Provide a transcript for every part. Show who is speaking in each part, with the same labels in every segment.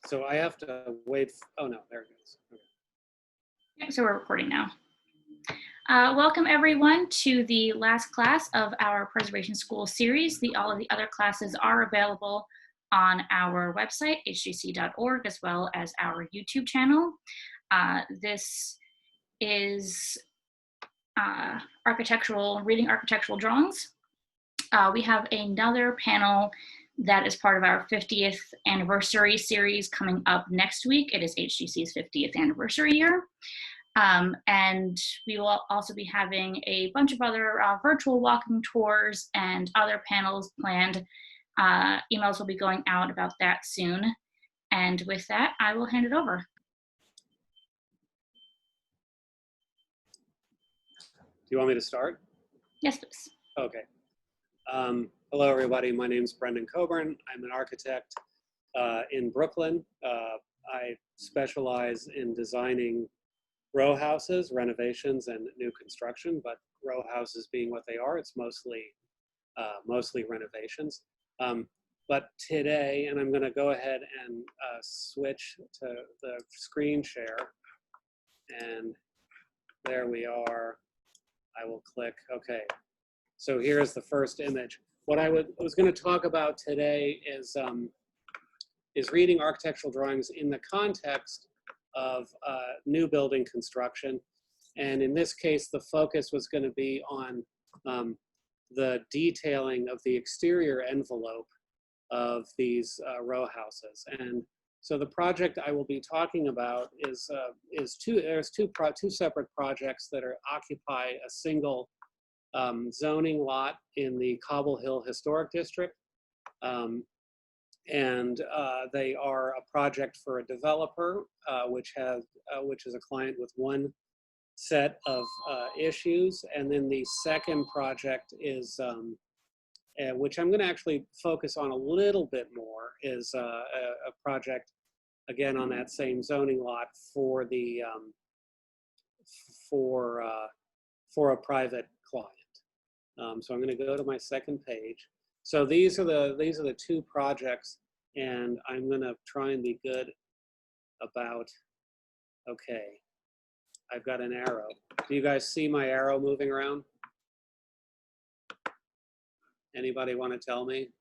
Speaker 1: So I have to wait. Oh no, there it goes. Okay.
Speaker 2: Okay, so we're recording now. Welcome everyone to the last class of our Preservation School series. All of the other classes are available on our website, hgc.org, as well as our YouTube channel. This is reading architectural drawings. We have another panel that is part of our 50th anniversary series coming up next week. It is HGC's 50th anniversary year. And we will also be having a bunch of other virtual walking tours and other panels planned. Emails will be going out about that soon. And with that, I will hand it over.
Speaker 1: Do you want me to start?
Speaker 2: Yes, please.
Speaker 1: Okay. Hello, everybody. My name is Brendan Coburn. I'm an architect in Brooklyn. I specialize in designing row houses, renovations, and new construction, but row houses being what they are, it's mostly renovations. But today, and I'm going to go ahead and switch to the screen share, and there we are. I will click, okay. So here's the first image. What I was going to talk about today is reading architectural drawings in the context of new building construction. And in this case, the focus was going to be on the detailing of the exterior envelope of these row houses. And so the project I will be talking about is two separate projects that occupy a single zoning lot in the Cobble Hill Historic District. And they are a project for a developer, which is a client with one set of issues. And then the second project is, which I'm going to actually focus on a little bit more, is a project, again, on that same zoning lot for the for a private client. So I'm going to go to my second page. So these are the two projects, and I'm going to try and be good about, okay, I've got an arrow. Do you guys see my arrow moving around? Anybody want to tell me?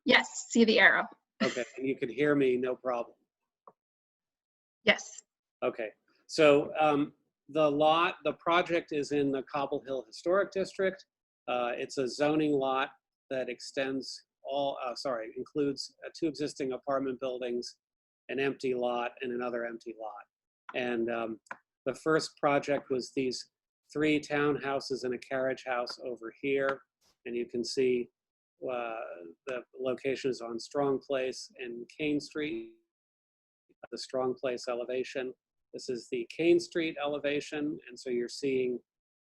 Speaker 3: Yes, see the arrow.
Speaker 1: Okay, and you can hear me, no problem.
Speaker 3: Yes.
Speaker 1: Okay, so the project is in the Cobble Hill Historic District. It's a zoning lot that extends includes two existing apartment buildings, an empty lot, and another empty lot. And the first project was these 3 townhouses and a carriage house over here. And you can see the location is on Strong Place and Kane Street, the Strong Place elevation. This is the Kane Street elevation. And so you're seeing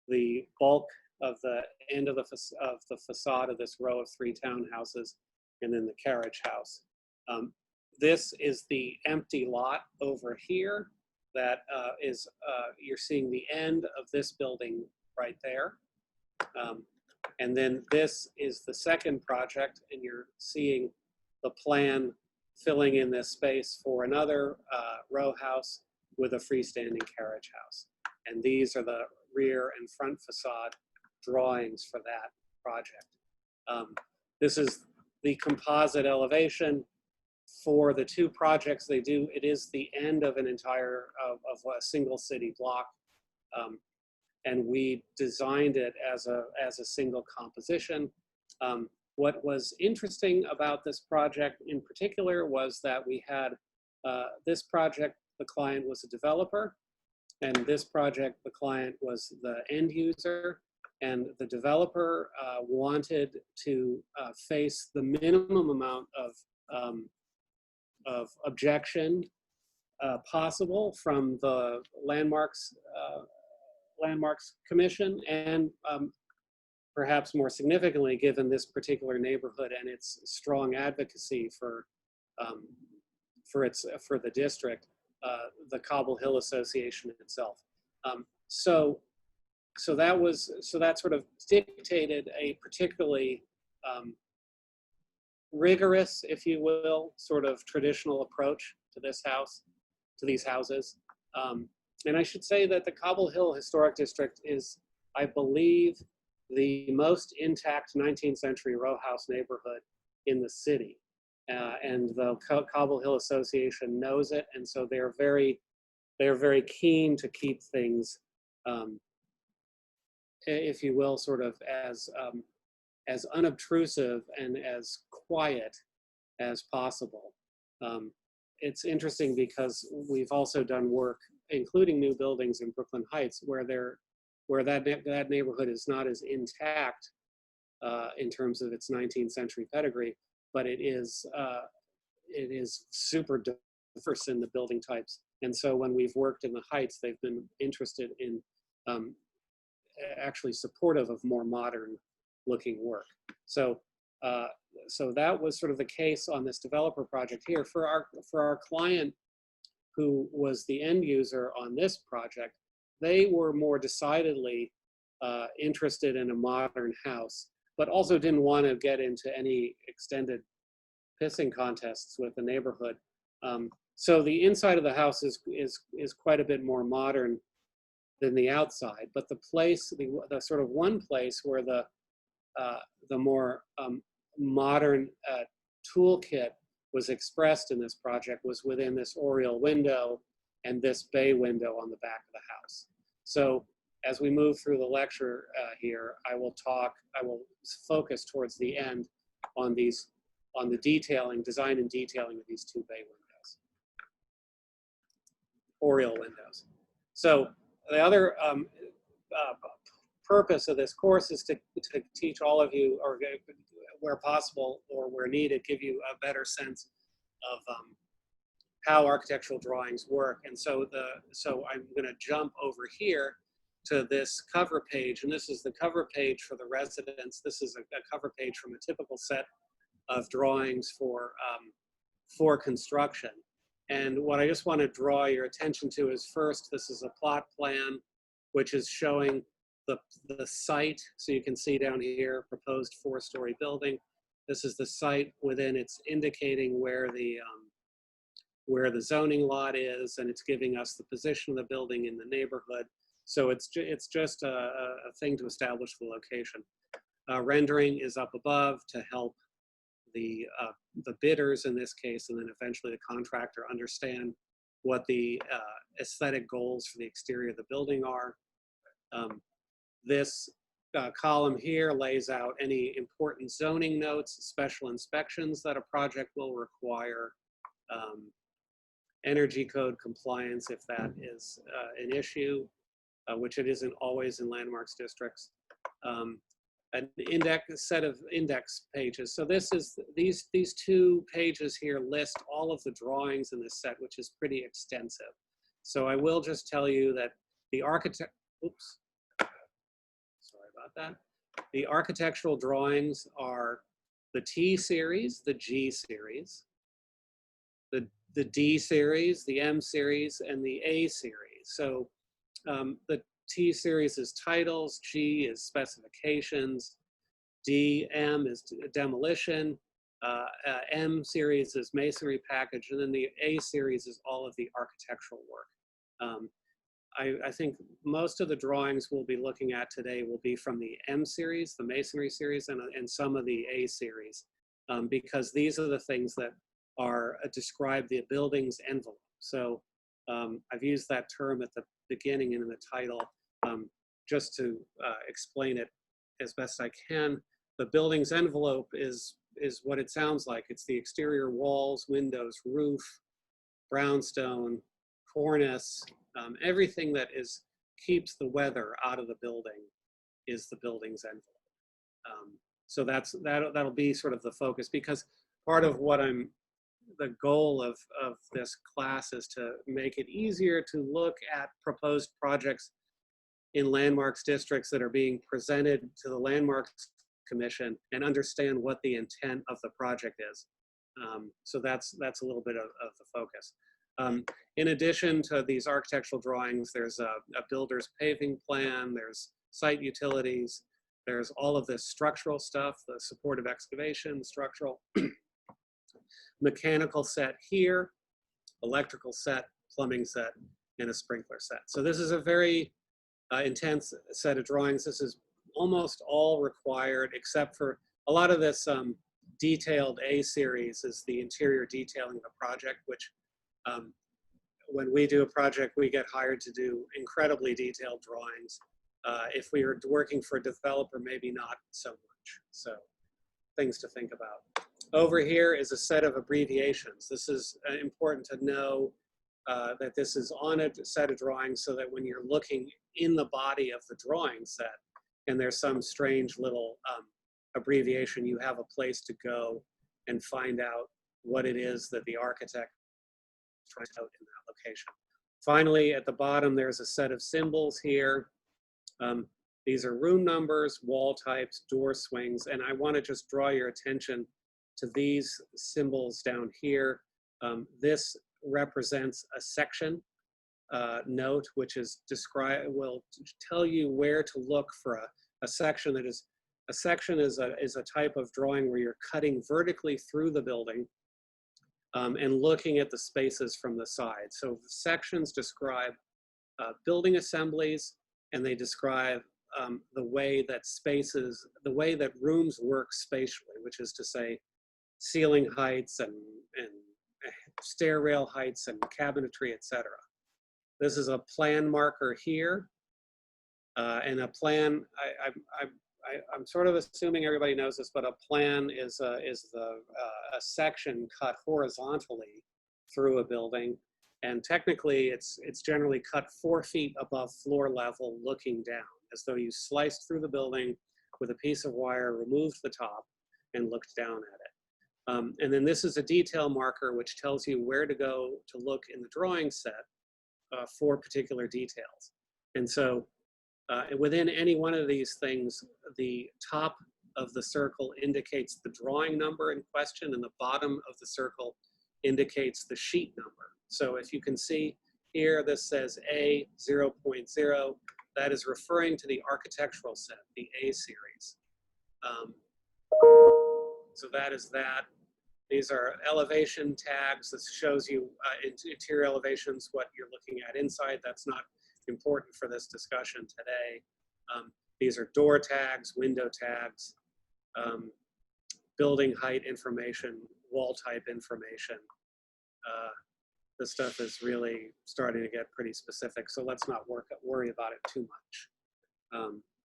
Speaker 1: the bulk of the end of the facade of this row of 3 townhouses, and then the carriage house. This is the empty lot over here that you're seeing the end of this building right there. And then this is the second project, and you're seeing the plan filling in this space for another row house with a freestanding carriage house. And these are the rear and front facade drawings for that project. This is the composite elevation for the 2 projects they do. It is the end of an entire of a single city block, and we designed it as a single composition. What was interesting about this project in particular was that we had this project, the client was a developer, and this project, the client was the end user. And the developer wanted to face the minimum amount of objection possible from the Landmarks Commission, and perhaps more significantly, given this particular neighborhood and its strong advocacy for the district, the Cobble Hill Association itself. So that sort of dictated a particularly rigorous, if you will, sort of traditional approach to this house, to these houses. And I should say that the Cobble Hill Historic District is, I believe, the most intact 19th century row house neighborhood in the city. And the Cobble Hill Association knows it, and so they're very keen to keep things, if you will, sort of as unobtrusive and as quiet as possible. It's interesting because we've also done work, including new buildings in Brooklyn Heights, where that neighborhood is not as intact in terms of its 19th century pedigree, but it is super diverse in the building types. And so when we've worked in the Heights, they've been interested in actually supportive of more modern looking work. So that was sort of the case on this developer project here. For our client, who was the end user on this project, they were more decidedly interested in a modern house, but also didn't want to get into any extended pissing contests with the neighborhood. So the inside of the house is quite a bit more modern than the outside, but the place, the sort of one place where the more modern toolkit was expressed in this project was within this Oriole window and this bay window on the back of the house. So as we move through the lecture here, I will focus towards the end on the detailing, design and detailing of these two bay windows, Oriole windows. So the other purpose of this course is to teach all of you, or where possible or where needed, give you a better sense of how architectural drawings work. And so I'm going to jump over here to this cover page, and this is the cover page for the residents. This is a cover page from a typical set of drawings for construction. And what I just want to draw your attention to is, first, this is a plot plan, which is showing the site. So you can see down here, proposed 4-story building. This is the site within, it's indicating where the zoning lot is, and it's giving us the position of the building in the neighborhood. So it's just a thing to establish the location. Rendering is up above to help the bidders in this case, and then eventually the contractor, understand what the aesthetic goals for the exterior of the building are. This column here lays out any important zoning notes, special inspections that a project will require, energy code compliance if that is an issue, which it isn't always in landmarks districts. An set of index pages. So these two pages here list all of the drawings in this set, which is pretty extensive. So I will just tell you that the the architectural drawings are the T series, the G series, the D series, the M series, and the A series. So the T series is titles, G is specifications, M is demolition, M series is masonry package, and then the A series is all of the architectural work. I think most of the drawings we'll be looking at today will be from the M series, the masonry series, and some of the A series, because these are the things that describe the building's envelope. So I've used that term at the beginning and in the title just to explain it as best I can. The building's envelope is what it sounds like. It's the exterior walls, windows, roof, brownstone, cornice, everything that keeps the weather out of the building is the building's envelope. So that'll be sort of the focus, because part of the goal of this class is to make it easier to look at proposed projects in landmarks districts that are being presented to the Landmarks Commission and understand what the intent of the project is. So that's a little bit of the focus. In addition to these architectural drawings, there's a builder's paving plan, there's site utilities, there's all of this structural stuff, the supportive excavation, structural, mechanical set here, electrical set, plumbing set, and a sprinkler set. So this is a very intense set of drawings. This is almost all required except for a lot of this detailed A series is the interior detailing of a project, which when we do a project, we get hired to do incredibly detailed drawings. If we were working for a developer, maybe not so much. So things to think about. Over here is a set of abbreviations. This is important to know that this is on a set of drawings so that when you're looking in the body of the drawing set and there's some strange little abbreviation, you have a place to go and find out what it is that the architect tries out in that location. Finally, at the bottom, there's a set of symbols here. These are room numbers, wall types, door swings, and I want to just draw your attention to these symbols down here. This represents a section note, which is will tell you where to look for a section that is, a section is a type of drawing where you're cutting vertically through the building and looking at the spaces from the side. So the sections describe building assemblies, and they describe the way that spaces, the way that rooms work spatially, which is to say ceiling heights and stair rail heights and cabinetry, etc. This is a plan marker here, and a plan. I'm sort of assuming everybody knows this, but a plan is a section cut horizontally through a building, and technically it's generally cut 4 feet above floor level, looking down, as though you sliced through the building with a piece of wire, removed the top, and looked down at it. And then this is a detail marker which tells you where to go to look in the drawing set for particular details. And so within any one of these things, the top of the circle indicates the drawing number in question, and the bottom of the circle indicates the sheet number. So if you can see here, this says A 0.0. That is referring to the architectural set, the A series. So that is that. These are elevation tags. This shows you interior elevations, what you're looking at inside. That's not important for this discussion today. These are door tags, window tags, building height information, wall type information. This stuff is really starting to get pretty specific, so let's not worry about it too much.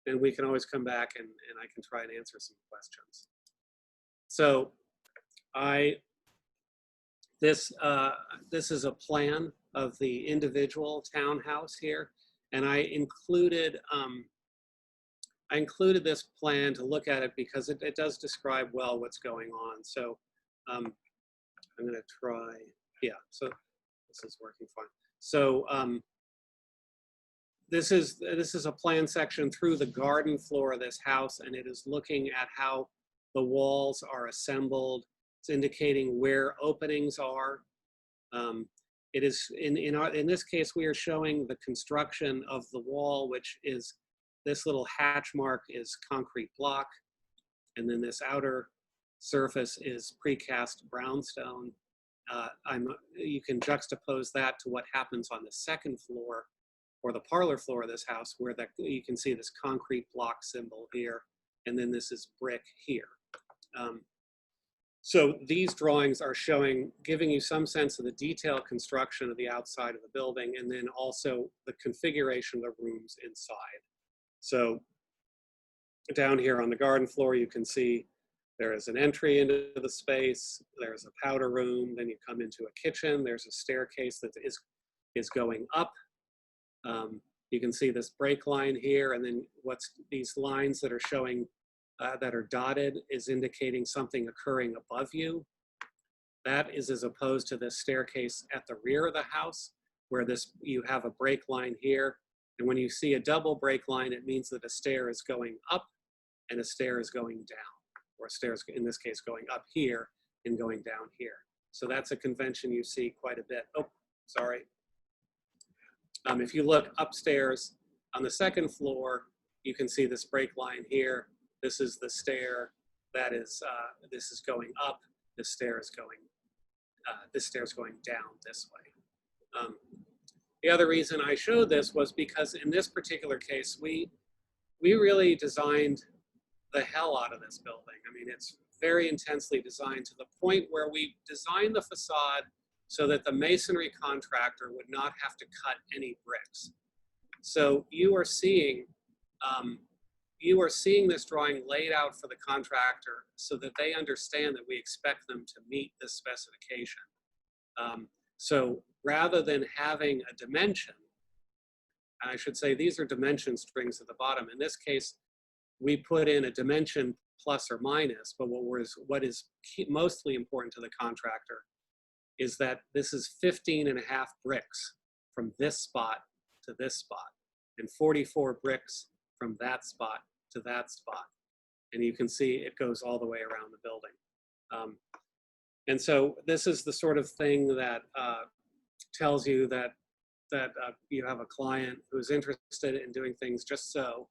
Speaker 1: And we can always come back and I can try and answer some questions. So this is a plan of the individual townhouse here, and I included this plan to look at it because it does describe well what's going on. So I'm going to try, yeah, so this is working fine. So this is a plan section through the garden floor of this house, and it is looking at how the walls are assembled. It's indicating where openings are. It is in this case, we are showing the construction of the wall, which is this little hatch mark is concrete block, and then this outer surface is precast brownstone. You can juxtapose that to what happens on the second floor or the parlor floor of this house, where you can see this concrete block symbol here, and then this is brick here. So these drawings are giving you some sense of the detailed construction of the outside of the building, and then also the configuration of the rooms inside. So down here on the garden floor, you can see there is an entry into the space, there's a powder room, then you come into a kitchen, there's a staircase that is going up. You can see this break line here, and then these lines that are showing that are dotted is indicating something occurring above you. That is as opposed to this staircase at the rear of the house, where you have a break line here. And when you see a double break line, it means that a stair is going up and a stair is going down, or a stair is, in this case, going up here and going down here. So that's a convention you see quite a bit. Oh, sorry. If you look upstairs on the second floor, you can see this break line here. This is the stair that is, this is going up, this stair is going this stair's going down this way. The other reason I showed this was because in this particular case, we really designed the hell out of this building. I mean, it's very intensely designed to the point where we designed the facade so that the masonry contractor would not have to cut any bricks. So you are seeing this drawing laid out for the contractor so that they understand that we expect them to meet this specification. So rather than having a dimension, I should say these are dimension strings at the bottom. In this case, we put in a dimension plus or minus, but what is mostly important to the contractor is that this is 15.5 bricks from this spot to this spot, and 44 bricks from that spot to that spot. And you can see it goes all the way around the building. And so this is the sort of thing that tells you that you have a client who's interested in doing things just so.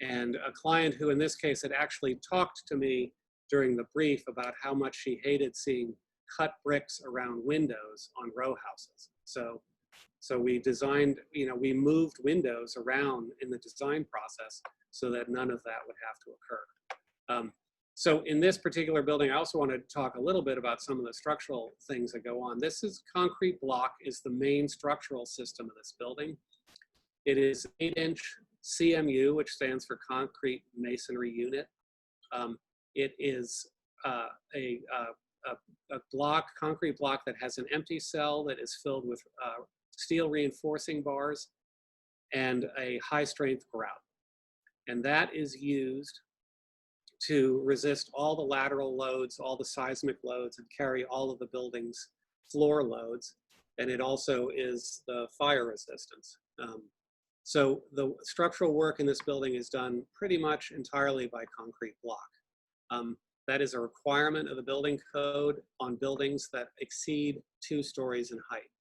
Speaker 1: And a client who in this case had actually talked to me during the brief about how much she hated seeing cut bricks around windows on row houses. So we designed, we moved windows around in the design process so that none of that would have to occur. So in this particular building, I also want to talk a little bit about some of the structural things that go on. This is concrete block is the main structural system of this building. It is 8-inch CMU, which stands for concrete masonry unit. It is a concrete block that has an empty cell that is filled with steel reinforcing bars and a high strength grout. And that is used to resist all the lateral loads, all the seismic loads, and carry all of the building's floor loads. And it also is the fire resistance. So the structural work in this building is done pretty much entirely by concrete block. That is a requirement of the building code on buildings that exceed 2 stories in height.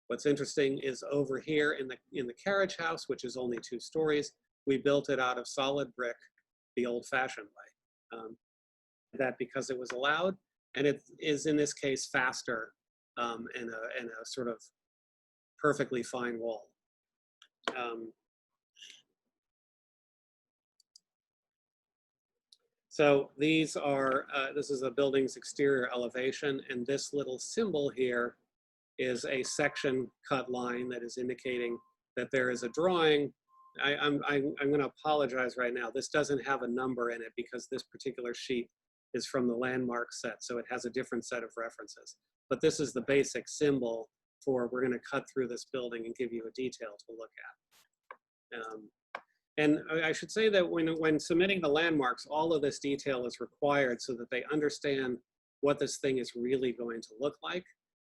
Speaker 1: What's interesting is over here in the carriage house, which is only 2 stories, we built it out of solid brick the old-fashioned way. That because it was allowed, and it is in this case faster and a sort of perfectly fine wall. So these are, this is a building's exterior elevation, and this little symbol here is a section cut line that is indicating that there is a drawing. I'm going to apologize right now. This doesn't have a number in it because this particular sheet is from the landmark set, so it has a different set of references. But this is the basic symbol for we're going to cut through this building and give you a detail to look at. And I should say that when submitting the landmarks, all of this detail is required so that they understand what this thing is really going to look like.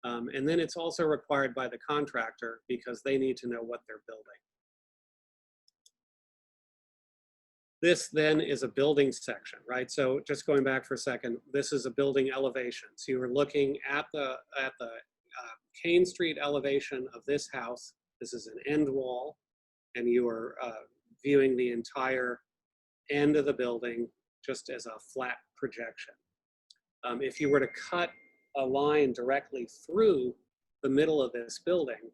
Speaker 1: And then it's also required by the contractor because they need to know what they're building. This then is a building section, right? So just going back for a second, this is a building elevation. So you were looking at the Kane Street elevation of this house. This is an end wall, and you are viewing the entire end of the building just as a flat projection. If you were to cut a line directly through the middle of this building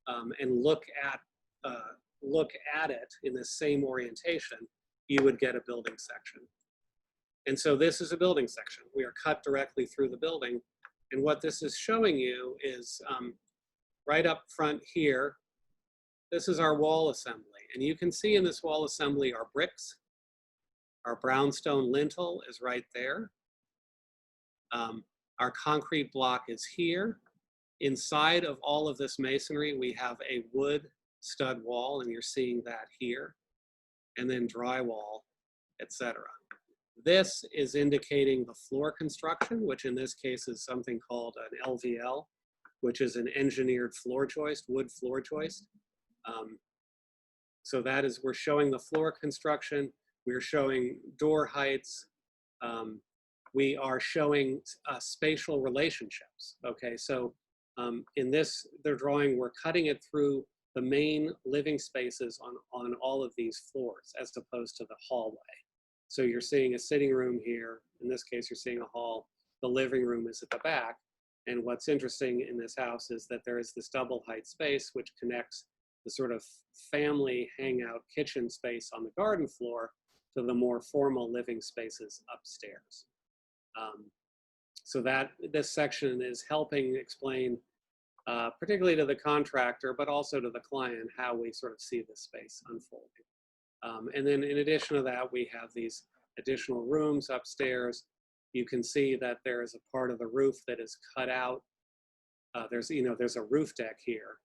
Speaker 1: and look at it in the same orientation, you would get a building section. And so this is a building section. We are cut directly through the building. And what this is showing you is right up front here, this is our wall assembly. And you can see in this wall assembly our bricks. Our brownstone lintel is right there. Our concrete block is here. Inside of all of this masonry, we have a wood stud wall, and you're seeing that here. And then drywall, etc. This is indicating the floor construction, which in this case is something called an LVL, which is an engineered floor joist, wood floor joist. So that is, we're showing the floor construction, we're showing door heights, we are showing spatial relationships, okay? So in their drawing, we're cutting it through the main living spaces on all of these floors as opposed to the hallway. So you're seeing a sitting room here. In this case, you're seeing a hall. The living room is at the back. And what's interesting in this house is that there is this double height space which connects the sort of family hangout kitchen space on the garden floor to the more formal living spaces upstairs. So that this section is helping explain, particularly to the contractor, but also to the client, how we sort of see this space unfolding. And then in addition to that, we have these additional rooms upstairs. You can see that there is a part of the roof that is cut out. There's a roof deck here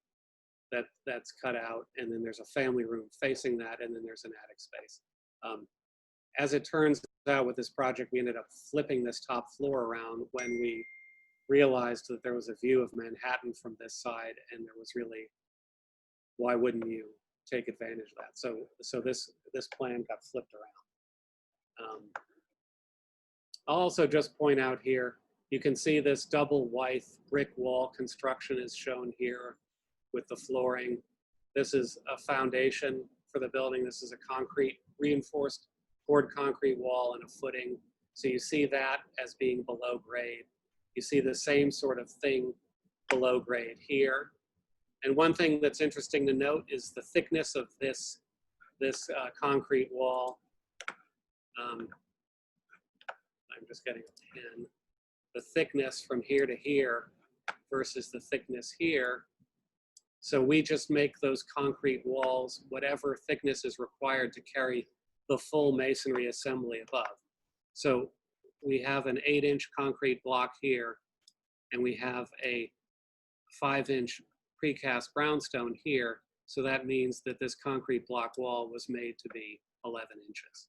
Speaker 1: that's cut out, and then there's a family room facing that, and then there's an attic space. As it turns out with this project, we ended up flipping this top floor around when we realized that there was a view of Manhattan from this side, and there was really, why wouldn't you take advantage of that? So this plan got flipped around. I'll also just point out here, you can see this double white brick wall construction is shown here with the flooring. This is a foundation for the building. This is a concrete, reinforced poured concrete wall and a footing. So you see that as being below grade. You see the same sort of thing below grade here. And one thing that's interesting to note is the thickness of this concrete wall. I'm just getting a pen. The thickness from here to here versus the thickness here. So we just make those concrete walls whatever thickness is required to carry the full masonry assembly above. So we have an 8-inch concrete block here, and we have a 5-inch precast brownstone here. So that means that this concrete block wall was made to be 11 inches.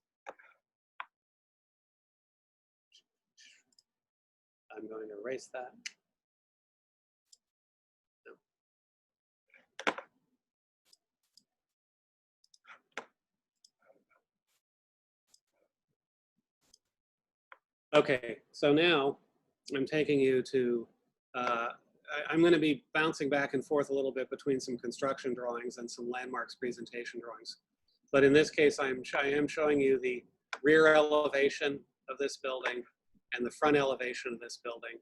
Speaker 1: I'm going to erase that. Okay, so now I'm taking you to, I'm going to be bouncing back and forth a little bit between some construction drawings and some landmarks presentation drawings. But in this case, I am showing you the rear elevation of this building and the front elevation of this building.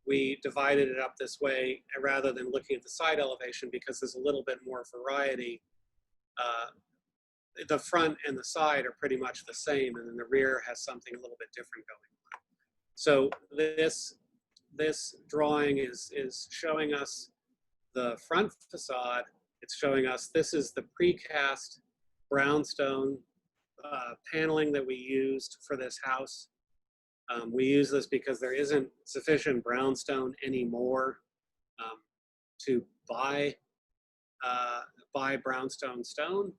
Speaker 1: We divided it up this way rather than looking at the side elevation because there's a little bit more variety. The front and the side are pretty much the same, and then the rear has something a little bit different going on. So this drawing is showing us the front facade. It's showing us this is the precast brownstone paneling that we used for this house. We use this because there isn't sufficient brownstone anymore to buy brownstone stone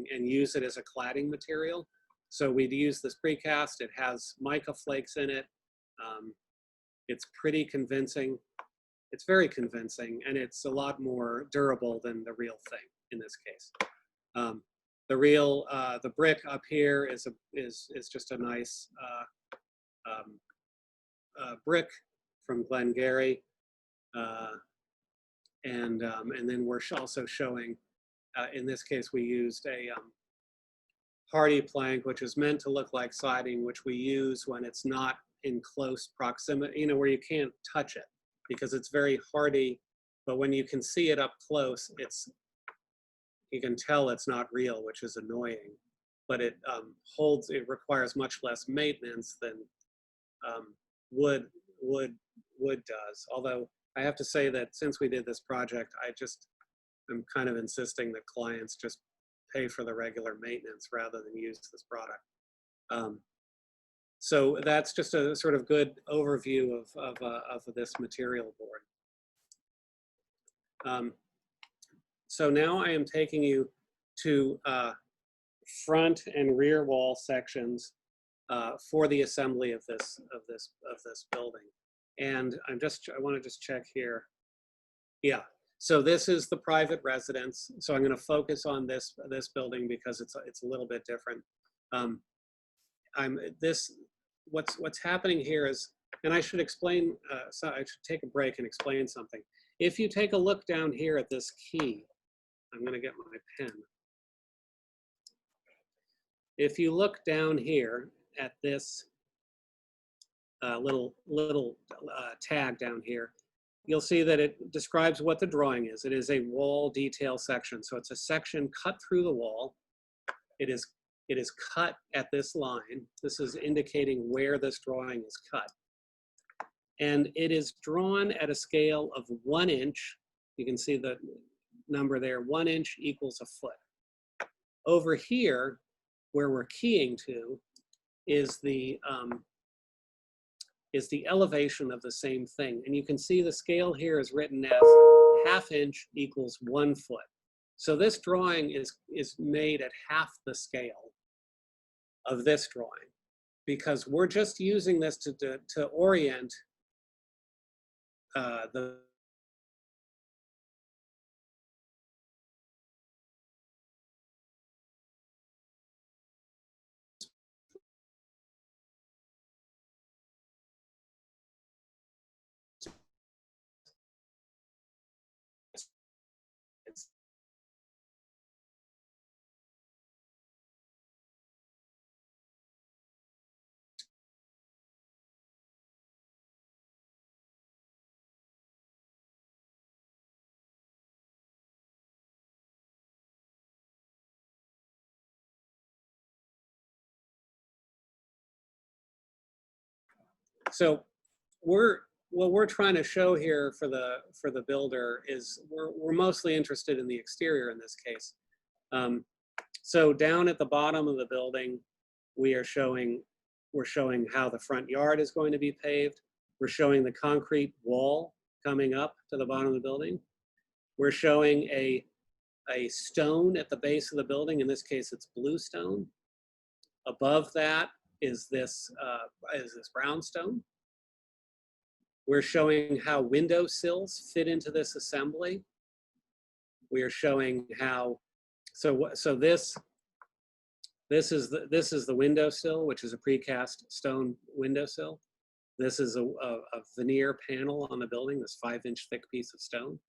Speaker 1: and use it as a cladding material. So we'd use this precast. It has mica flakes in it. It's pretty convincing. It's very convincing, and it's a lot more durable than the real thing in this case. The brick up here is just a nice brick from Glengarry, and then we're also showing. In this case, we used a hardy plank, which is meant to look like siding, which we use when it's not in close proximity, where you can't touch it because it's very hardy, but when you can see it up close, you can tell it's not real, which is annoying, but it requires much less maintenance than wood does. Although I have to say that since we did this project, I'm kind of insisting that clients just pay for the regular maintenance rather than use this product. So that's just a sort of good overview of this material board. So now I am taking you to front and rear wall sections for the assembly of this building. And I want to just check here. Yeah. So this is the private residence. So I'm going to focus on this building because it's a little bit different. What's happening here is, and I should explain. So I should take a break and explain something. If you take a look down here at this key, I'm going to get my pen. If you look down here at this little tag down here, you'll see that it describes what the drawing is. It is a wall detail section. So it's a section cut through the wall. It is cut at this line. This is indicating where this drawing is cut. And it is drawn at a scale of 1 inch. You can see the number there, 1 inch equals a foot. Over here, where we're keying to, is the elevation of the same thing. And you can see the scale here is written as 1/2 inch equals 1 foot. So this drawing is made at half the scale of this drawing, because we're just using this to orient the So what we're trying to show here for the builder is we're mostly interested in the exterior in this case. So down at the bottom of the building, we're showing how the front yard is going to be paved. We're showing the concrete wall coming up to the bottom of the building. We're showing a stone at the base of the building. In this case, it's blue stone. Above that is this brownstone. We're showing how window sills fit into this assembly. We are showing how, so this is the windowsill, which is a precast stone windowsill. This is a veneer panel on the building, this 5-inch thick piece of stone.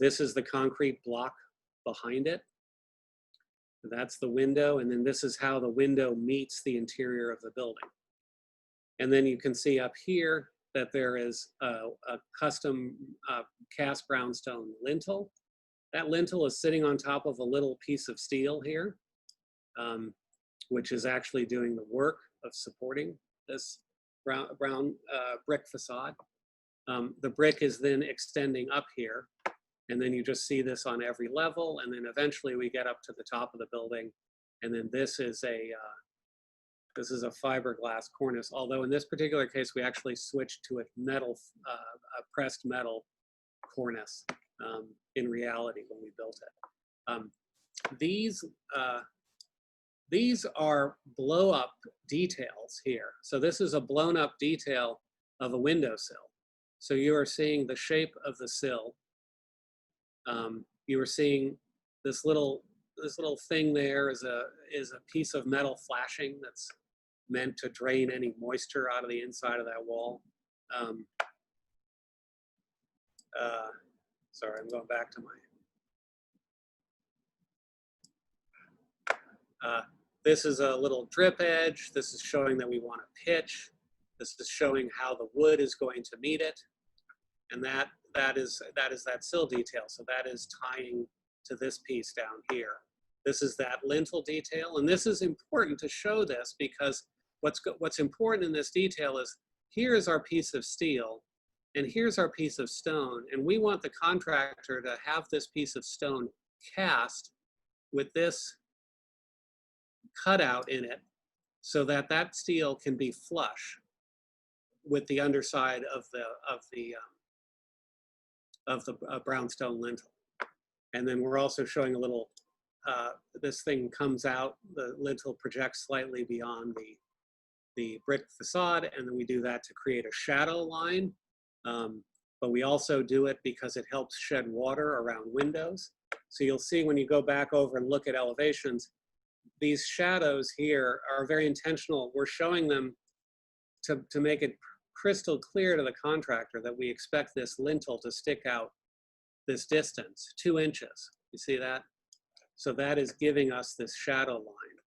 Speaker 1: This is the concrete block behind it. That's the window, and then this is how the window meets the interior of the building. And then you can see up here that there is a custom cast brownstone lintel. That lintel is sitting on top of a little piece of steel here, which is actually doing the work of supporting this brown brick facade. The brick is then extending up here, and then you just see this on every level, and then eventually we get up to the top of the building, and then this is a fiberglass cornice, although in this particular case we actually switched to a metal, a pressed metal cornice in reality when we built it. These are blow-up details here. So this is a blown-up detail of a windowsill. So you are seeing the shape of the sill. You are seeing this little thing there is a piece of metal flashing that's meant to drain any moisture out of the inside of that wall. Sorry, I'm going back to my. This is a little drip edge. This is showing that we want to pitch. This is showing how the wood is going to meet it, and that is that sill detail. So that is tying to this piece down here. This is that lintel detail, and this is important to show this because what's important in this detail is here's our piece of steel, and here's our piece of stone, and we want the contractor to have this piece of stone cast with this cutout in it so that that steel can be flush with the underside of the brownstone lintel. And then we're also showing a little, this thing comes out, the lintel projects slightly beyond the brick facade, and then we do that to create a shadow line. But we also do it because it helps shed water around windows. So you'll see when you go back over and look at elevations, these shadows here are very intentional. We're showing them to make it crystal clear to the contractor that we expect this lintel to stick out this distance, 2 inches. You see that? So that is giving us this shadow line.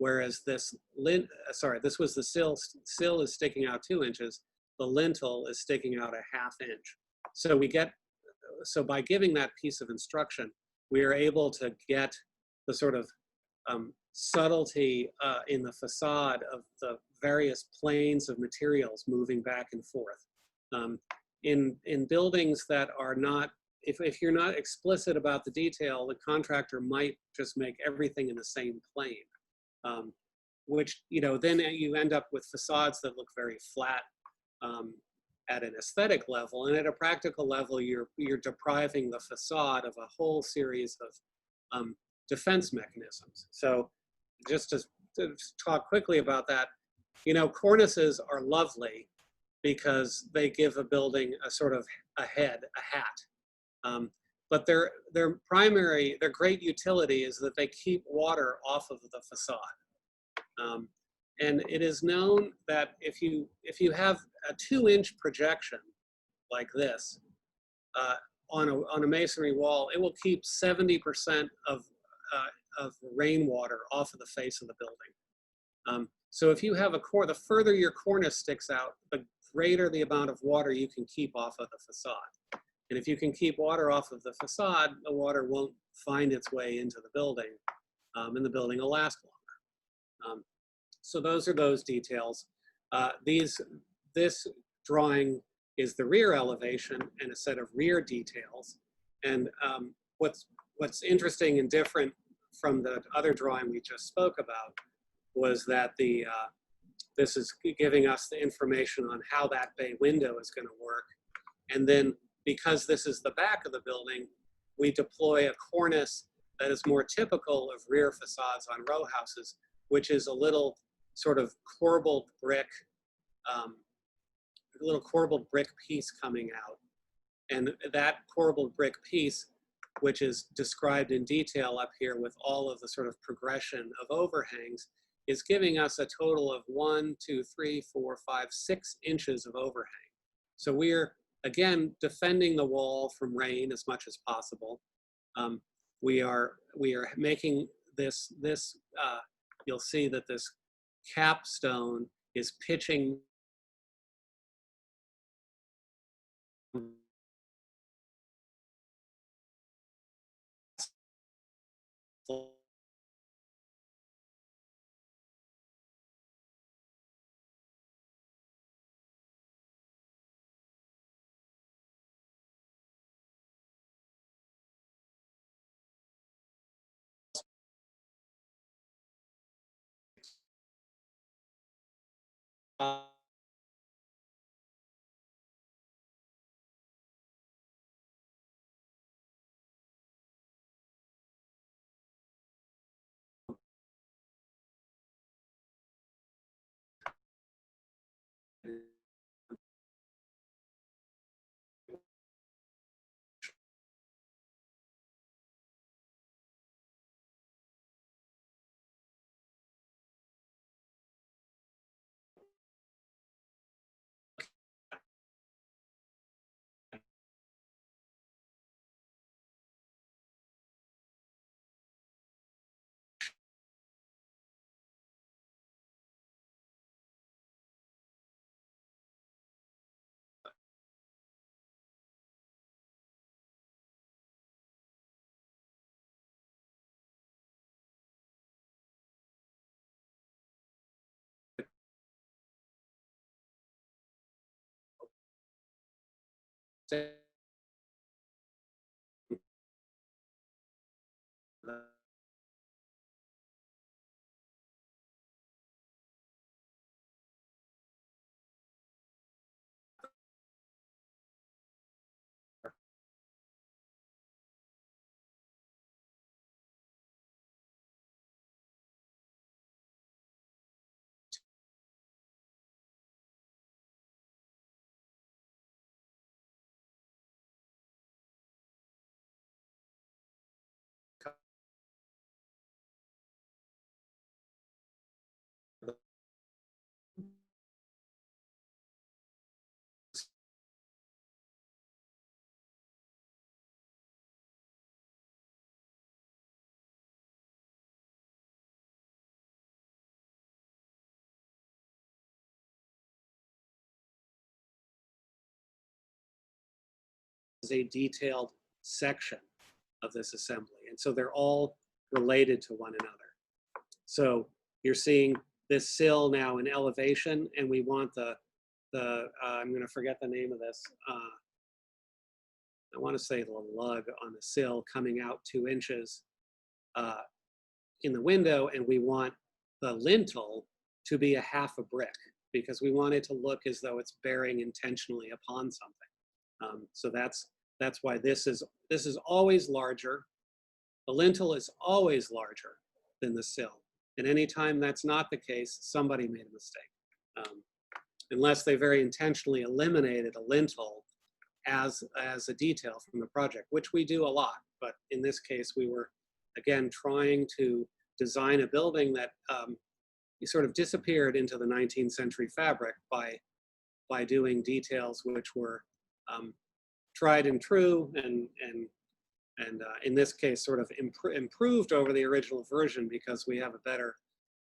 Speaker 1: whereas this this was the sill. Sill is sticking out 2 inches. The lintel is sticking out a ½ inch. So by giving that piece of instruction, we are able to get the sort of subtlety in the facade of the various planes of materials moving back and forth. In buildings that are not, if you're not explicit about the detail, the contractor might just make everything in the same plane, which, you know, then you end up with facades that look very flat at an aesthetic level, and at a practical level, you're depriving the facade of a whole series of defense mechanisms. So just to talk quickly about that, you know, cornices are lovely because they give a building a sort of a head, a hat. But their great utility is that they keep water off of the facade. And it is known that if you have a 2-inch projection like this on a masonry wall, it will keep 70% of rainwater off of the face of the building. So if you have the further your cornice sticks out, the greater the amount of water you can keep off of the facade. And if you can keep water off of the facade, the water won't find its way into the building, and the building will last longer. So those are those details. This drawing is the rear elevation and a set of rear details. And what's interesting and different from the other drawing we just spoke about was that this is giving us the information on how that bay window is going to work. And then because this is the back of the building, we deploy a cornice that is more typical of rear facades on row houses, which is a little sort of corbelled brick, piece coming out. And that corbelled brick piece, which is described in detail up here with all of the sort of progression of overhangs, is giving us a total of 1, 2, 3, 4, 5, 6 inches of overhang. So we're, again, defending the wall from rain as much as possible. We are making this, you'll see that this capstone is pitching is a detailed section of this assembly. And so they're all related to one another. So you're seeing this sill now in elevation, and we want I'm going to forget the name of this. I want to say the lug on the sill coming out 2 inches in the window, and we want the lintel to be a half a brick because we want it to look as though it's bearing intentionally upon something. So that's why this is always larger. The lintel is always larger than the sill. And anytime that's not the case, somebody made a mistake. Unless they very intentionally eliminated a lintel as a detail from the project, which we do a lot. But in this case, we were, again, trying to design a building that sort of disappeared into the 19th century fabric by doing details which were tried and true, and in this case sort of improved over the original version because we have a better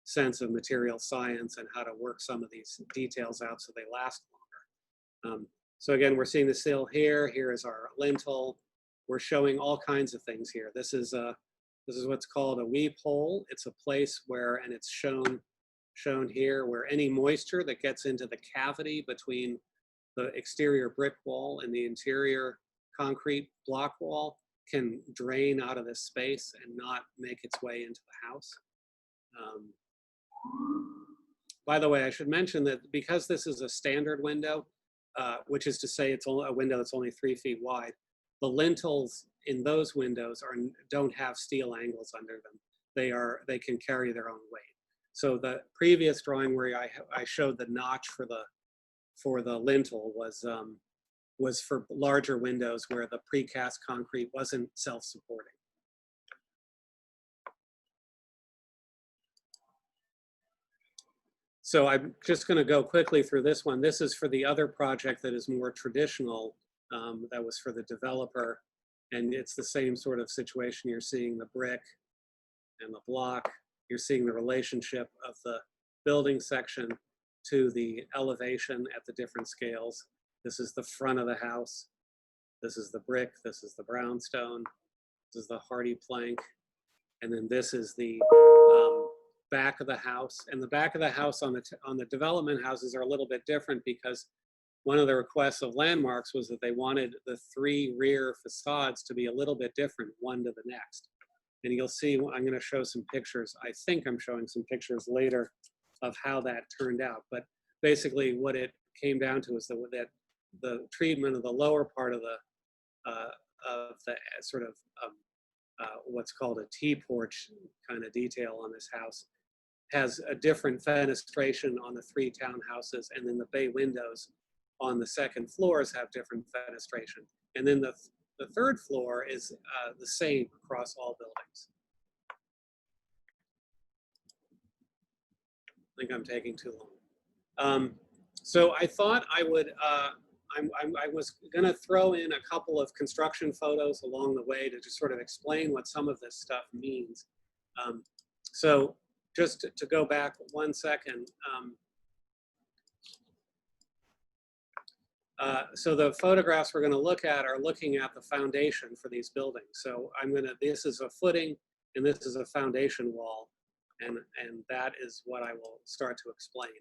Speaker 1: sense of material science and how to work some of these details out so they last longer. So again, we're seeing the sill here. Here is our lintel. We're showing all kinds of things here. This is what's called a weep hole. It's a place where, and it's shown here, where any moisture that gets into the cavity between the exterior brick wall and the interior concrete block wall can drain out of this space and not make its way into the house. By the way, I should mention that because this is a standard window, which is to say it's a window that's only 3 feet wide, the lintels in those windows don't have steel angles under them. They can carry their own weight. So the previous drawing where I showed the notch for the lintel was for larger windows where the precast concrete wasn't self-supporting. So I'm just going to go quickly through this one. This is for the other project that is more traditional. That was for the developer. And it's the same sort of situation. You're seeing the brick and the block. You're seeing the relationship of the building section to the elevation at the different scales. This is the front of the house. This is the brick. This is the brownstone. This is the hardy plank. And then this is the back of the house. And the back of the house on the development houses are a little bit different because one of the requests of Landmarks was that they wanted the 3 rear facades to be a little bit different, one to the next. And you'll see, I'm going to show some pictures. I think I'm showing some pictures later of how that turned out. But basically what it came down to is that the treatment of the lower part of the sort of what's called a T-porch kind of detail on this house has a different fenestration on the 3 townhouses, and then the bay windows on the second floors have different fenestration. And then the 3rd floor is the same across all buildings. I think I'm taking too long. So I thought I would, I was gonna throw in a couple of construction photos along the way to just sort of explain what some of this stuff means. So just to go back 1 second, so the photographs we're going to look at are looking at the foundation for these buildings. So this is a footing and this is a foundation wall, and that is what I will start to explain.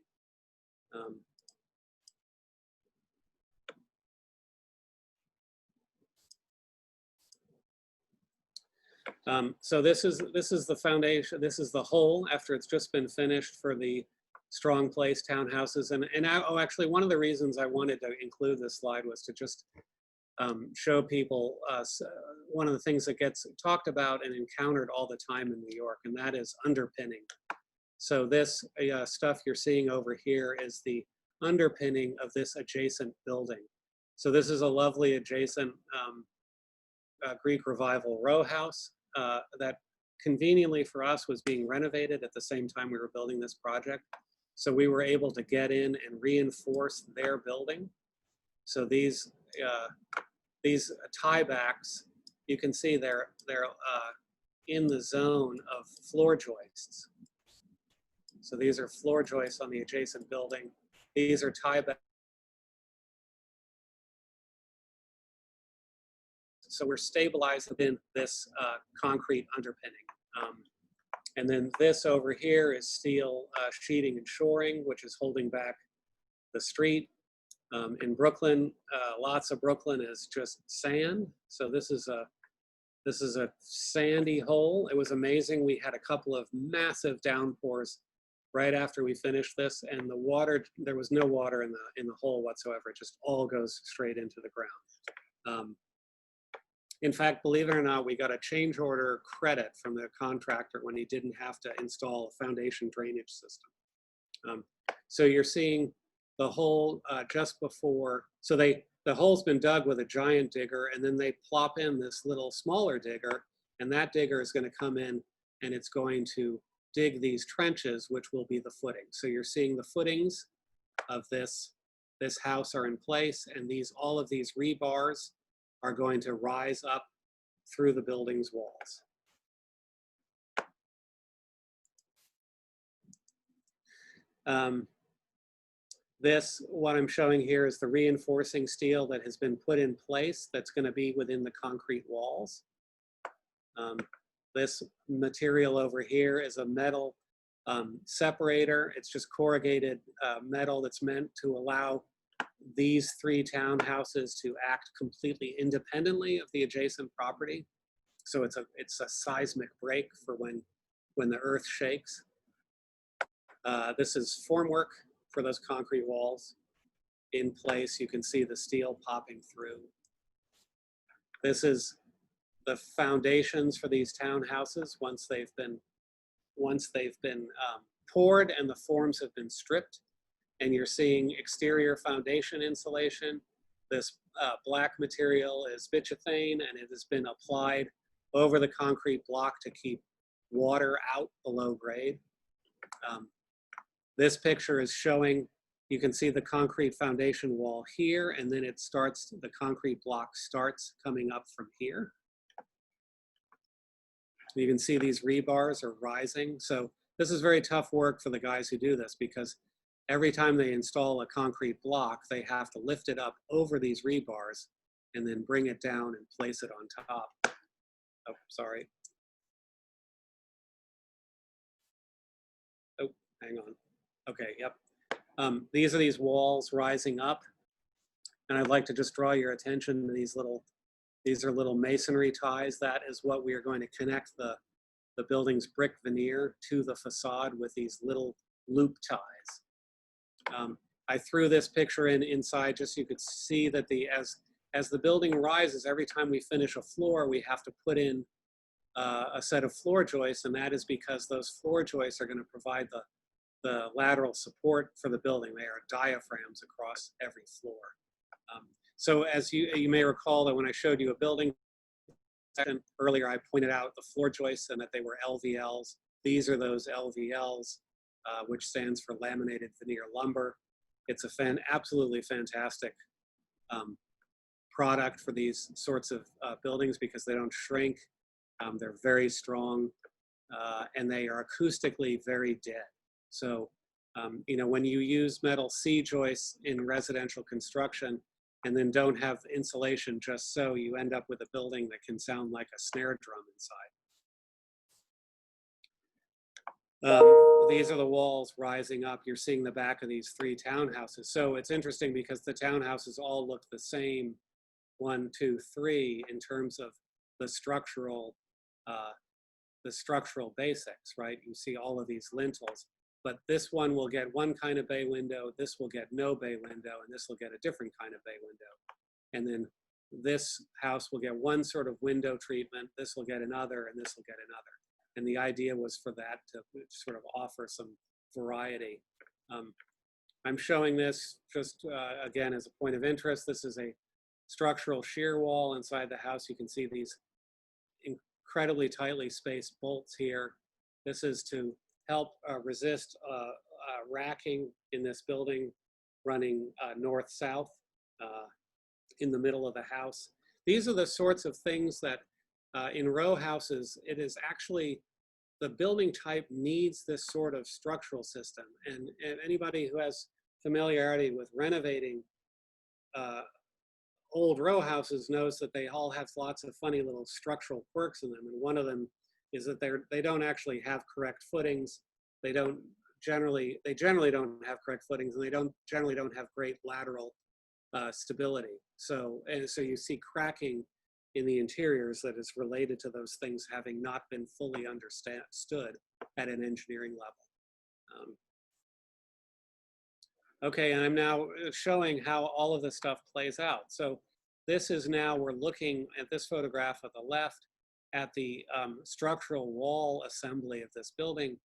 Speaker 1: So this is the foundation. This is the hole after it's just been finished for the Strong Place townhouses. And actually, one of the reasons I wanted to include this slide was to just show people one of the things that gets talked about and encountered all the time in New York, and that is underpinning. So this stuff you're seeing over here is the underpinning of this adjacent building. So this is a lovely adjacent Greek Revival row house that conveniently for us was being renovated at the same time we were building this project. So we were able to get in and reinforce their building. So these tiebacks, you can see they're in the zone of floor joists. So these are floor joists on the adjacent building. These are tiebacks So we're stabilized within this concrete underpinning. And then this over here is steel sheeting and shoring, which is holding back the street. In Brooklyn, lots of Brooklyn is just sand. So this is a sandy hole. It was amazing. We had a couple of massive downpours right after we finished this, and the water, there was no water in the hole whatsoever. It just all goes straight into the ground. In fact, believe it or not, we got a change order credit from the contractor when he didn't have to install a foundation drainage system. So you're seeing the hole just before, so the hole's been dug with a giant digger, and then they plop in this little smaller digger, and that digger is going to come in and it's going to dig these trenches, which will be the footing. So you're seeing the footings of this house are in place, and all of these rebars are going to rise up through the building's walls. What I'm showing here is the reinforcing steel that has been put in place that's going to be within the concrete walls. This material over here is a metal separator. It's just corrugated metal that's meant to allow these 3 townhouses to act completely independently of the adjacent property. So it's a seismic break for when the earth shakes. This is formwork for those concrete walls in place. You can see the steel popping through. This is the foundations for these townhouses once they've been poured and the forms have been stripped. And you're seeing exterior foundation insulation. This black material is bitchethane, and it has been applied over the concrete block to keep water out below grade. This picture is showing, you can see the concrete foundation wall here, and then the concrete block starts coming up from here. You can see these rebars are rising. So this is very tough work for the guys who do this, because every time they install a concrete block, they have to lift it up over these rebars and then bring it down and place it on top. Oh, sorry. Oh, hang on. Okay, yep. These are these walls rising up. And I'd like to just draw your attention to these are little masonry ties. That is what we are going to connect the building's brick veneer to the facade with these little loop ties. I threw this picture inside just so you could see that as the building rises, every time we finish a floor, we have to put in a set of floor joists, and that is because those floor joists are going to provide the lateral support for the building. They are diaphragms across every floor. So as you may recall that when I showed you a building section earlier, I pointed out the floor joists and that they were LVLs. These are those LVLs, which stands for laminated veneer lumber. It's absolutely fantastic product for these sorts of buildings because they don't shrink. They're very strong, and they are acoustically very dead. So, when you use metal C-joists in residential construction and then don't have insulation just so, you end up with a building that can sound like a snare drum inside. These are the walls rising up. You're seeing the back of these 3 townhouses. So it's interesting because the townhouses all look the same, 1, 2, 3, in terms of the structural basics, right? You see all of these lintels, but this one will get one kind of bay window, this will get no bay window, and this will get a different kind of bay window. And then this house will get one sort of window treatment, this will get another, and this will get another. And the idea was for that to sort of offer some variety. I'm showing this just, again, as a point of interest. This is a structural shear wall inside the house. You can see these incredibly tightly spaced bolts here. This is to help resist racking in this building running north-south in the middle of the house. These are the sorts of things that in row houses, it is actually, the building type needs this sort of structural system. And anybody who has familiarity with renovating old row houses knows that they all have lots of funny little structural quirks in them, and one of them is that they don't actually have correct footings. They generally don't have correct footings, and they generally don't have great lateral stability. So you see cracking in the interiors that is related to those things having not been fully understood at an engineering level. Okay, and I'm now showing how all of this stuff plays out. So this is now, we're looking at this photograph at the left at the structural wall assembly of this building.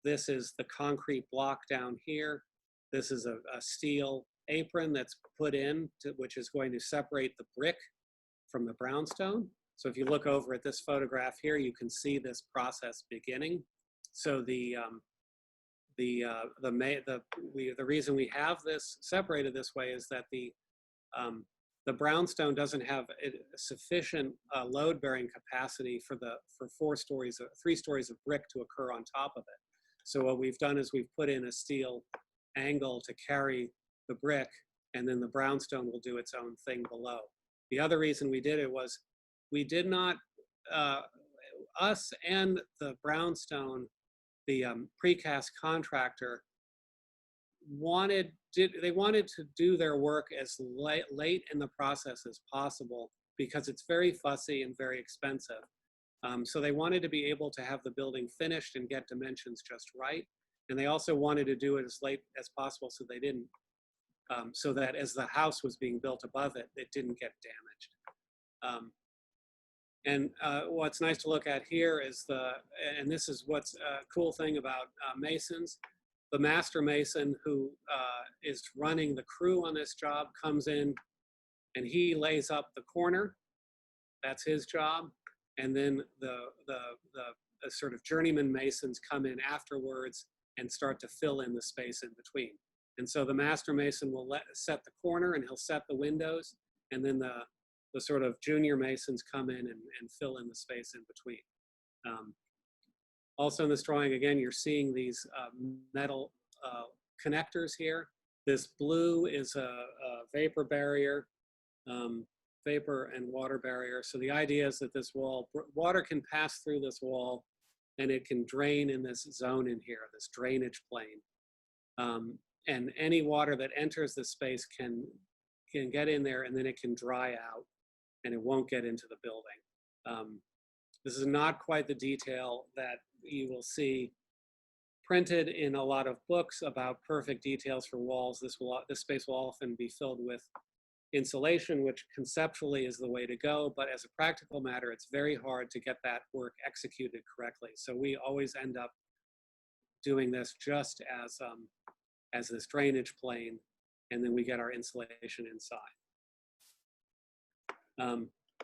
Speaker 1: This is the concrete block down here. This is a steel apron that's put in, which is going to separate the brick from the brownstone. So if you look over at this photograph here, you can see this process beginning. So the reason we have this separated this way is that the brownstone doesn't have sufficient load-bearing capacity for 3 stories of brick to occur on top of it. So what we've done is we've put in a steel angle to carry the brick, and then the brownstone will do its own thing below. The other reason we did it was we did not, us and the brownstone, the precast contractor, wanted to do their work as late in the process as possible because it's very fussy and very expensive. So they wanted to be able to have the building finished and get dimensions just right. And they also wanted to do it as late as possible so they didn't, so that as the house was being built above it, it didn't get damaged. And what's nice to look at here is and this is what's a cool thing about masons. The master mason who is running the crew on this job comes in and he lays up the corner. That's his job. And then the sort of journeyman masons come in afterwards and start to fill in the space in between. And so the master mason will set the corner and he'll set the windows, and then the sort of junior masons come in and fill in the space in between. Also in this drawing, again, you're seeing these metal connectors here. This blue is a vapor barrier, vapor and water barrier. So the idea is that this wall, water can pass through this wall and it can drain in this zone in here, this drainage plane. And any water that enters this space can get in there, and then it can dry out and it won't get into the building. This is not quite the detail that you will see printed in a lot of books about perfect details for walls. This space will often be filled with insulation, which conceptually is the way to go, but as a practical matter, it's very hard to get that work executed correctly. So we always end up doing this just as this drainage plane, and then we get our insulation inside.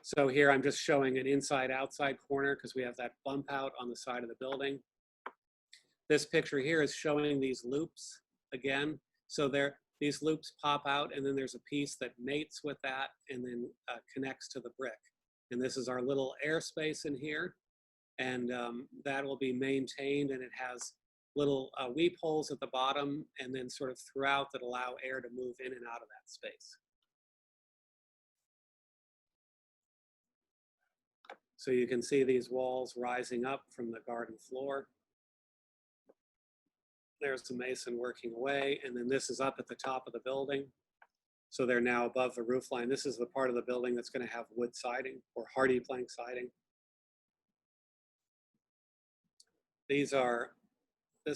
Speaker 1: So here I'm just showing an inside-outside corner because we have that bump out on the side of the building. This picture here is showing these loops again. So these loops pop out, and then there's a piece that mates with that and then connects to the brick. And this is our little airspace in here, and that will be maintained, and it has little weep holes at the bottom and then sort of throughout that allow air to move in and out of that space. So you can see these walls rising up from the garden floor. There's the mason working away, and then this is up at the top of the building. So they're now above the roof line. This is the part of the building that's going to have wood siding or hardy plank siding. This